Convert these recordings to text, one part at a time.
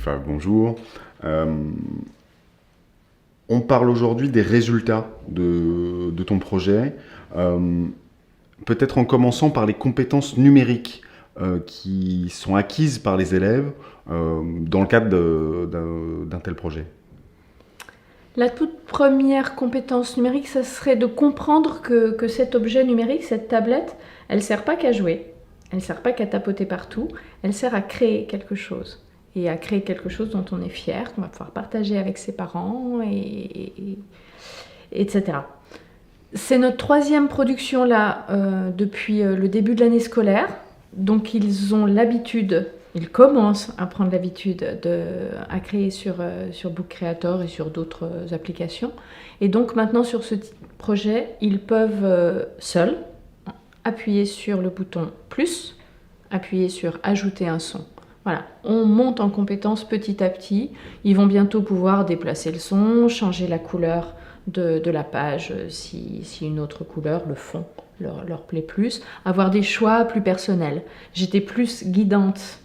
Enfin, bonjour. On parle aujourd'hui des résultats de ton projet, peut-être en commençant par les compétences numériques qui sont acquises par les élèves dans le cadre d'un tel projet. La toute première compétence numérique, ça serait de comprendre que cet objet numérique, cette tablette, elle ne sert pas qu'à jouer, elle ne sert pas qu'à tapoter partout, elle sert à créer quelque chose. Et à créer quelque chose dont on est fier, qu'on va pouvoir partager avec ses parents, etc. C'est notre troisième production là depuis le début de l'année scolaire. Donc ils ont l'habitude, ils commencent à prendre l'habitude à créer sur Book Creator et sur d'autres applications. Et donc maintenant sur ce projet, ils peuvent seuls appuyer sur le bouton plus, appuyer sur ajouter un son. Voilà, on monte en compétence petit à petit. Ils vont bientôt pouvoir déplacer le son, changer la couleur de la page si une autre couleur, le fond, leur plaît plus. Avoir des choix plus personnels. J'étais plus guidante,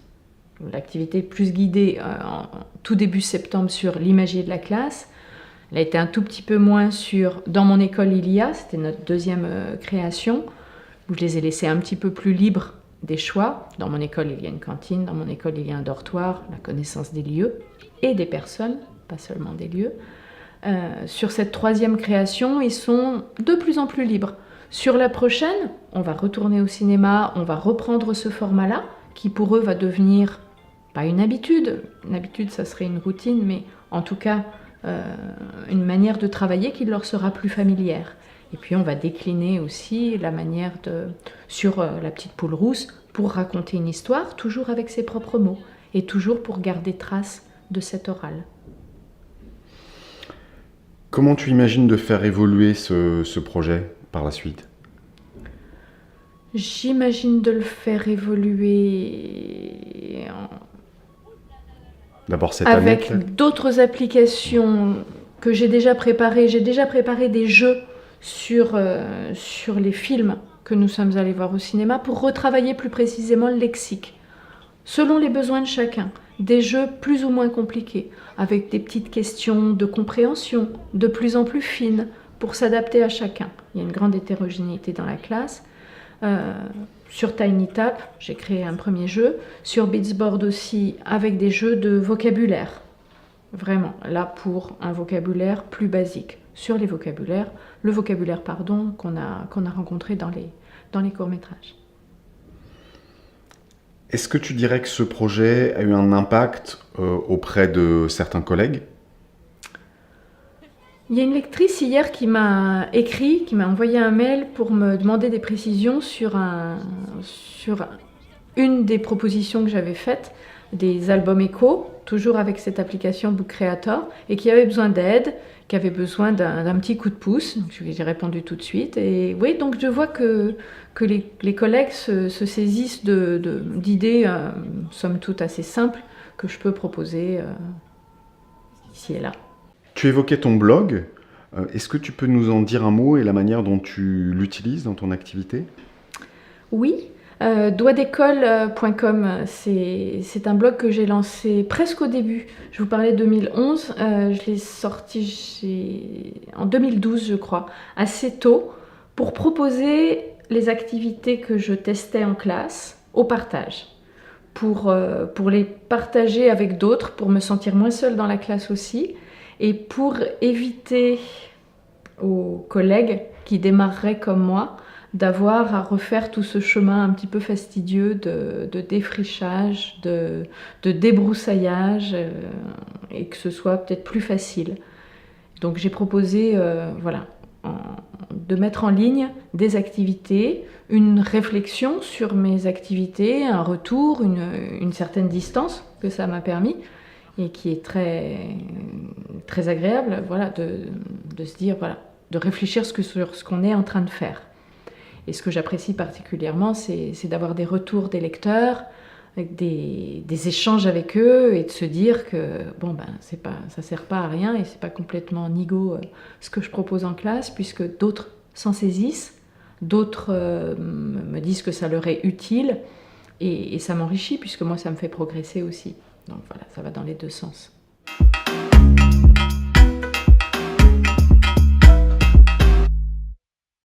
l'activité plus guidée en tout début septembre sur l'imagerie de la classe. Elle a été un tout petit peu moins sur Dans mon école il y a, c'était notre deuxième création, où je les ai laissés un petit peu plus libres des choix. Dans mon école, il y a une cantine, dans mon école, il y a un dortoir, la connaissance des lieux et des personnes, pas seulement des lieux. Sur cette troisième création, ils sont de plus en plus libres. Sur la prochaine, on va retourner au cinéma, on va reprendre ce format-là, qui pour eux va devenir, pas une habitude, ça serait une routine, mais en tout cas une manière de travailler qui leur sera plus familière. Et puis on va décliner aussi la manière sur la petite poule rousse pour raconter une histoire, toujours avec ses propres mots, et toujours pour garder trace de cet oral. Comment tu imagines de faire évoluer ce projet par la suite ? J'imagine de le faire évoluer D'abord cette année, avec d'autres applications que j'ai déjà préparées. J'ai déjà préparé des jeux sur les films que nous sommes allés voir au cinéma pour retravailler plus précisément le lexique, selon les besoins de chacun. Des jeux plus ou moins compliqués, avec des petites questions de compréhension de plus en plus fines pour s'adapter à chacun. Il y a une grande hétérogénéité dans la classe. Sur TinyTap, j'ai créé un premier jeu. Sur Beatsboard aussi, avec des jeux de vocabulaire. Vraiment, là pour un vocabulaire plus basique. Sur les vocabulaires, le vocabulaire qu'on a rencontré dans les courts-métrages. Est-ce que tu dirais que ce projet a eu un impact auprès de certains collègues ? Il y a une lectrice hier qui m'a écrit, qui m'a envoyé un mail pour me demander des précisions sur une des propositions que j'avais faites, des albums éco, toujours avec cette application Book Creator, et qui avait besoin d'aide, qui avait besoin d'un petit coup de pouce. Donc j'ai répondu tout de suite. Et oui, donc je vois que les collègues se saisissent d'idées, somme toute assez simples, que je peux proposer ici et là. Tu évoquais ton blog. Est-ce que tu peux nous en dire un mot et la manière dont tu l'utilises dans ton activité ? Oui. Doigtdécolle.com, c'est un blog que j'ai lancé presque au début. Je vous parlais de 2011, je l'ai sorti en 2012 je crois, assez tôt, pour proposer les activités que je testais en classe au partage. Pour les partager avec d'autres, pour me sentir moins seule dans la classe aussi, et pour éviter aux collègues qui démarreraient comme moi d'avoir à refaire tout ce chemin un petit peu fastidieux de défrichage, de débroussaillage, et que ce soit peut-être plus facile. Donc j'ai proposé de mettre en ligne des activités, une réflexion sur mes activités, un retour, une certaine distance que ça m'a permis, et qui est très, très agréable, voilà, de se dire, voilà, de réfléchir sur ce qu'on est en train de faire. Et ce que j'apprécie particulièrement, c'est d'avoir des retours des lecteurs, avec des échanges avec eux, et de se dire que bon, ça sert pas à rien et c'est pas complètement nigo ce que je propose en classe, puisque d'autres s'en saisissent, d'autres me disent que ça leur est utile, et ça m'enrichit, puisque moi ça me fait progresser aussi. Donc voilà, ça va dans les deux sens.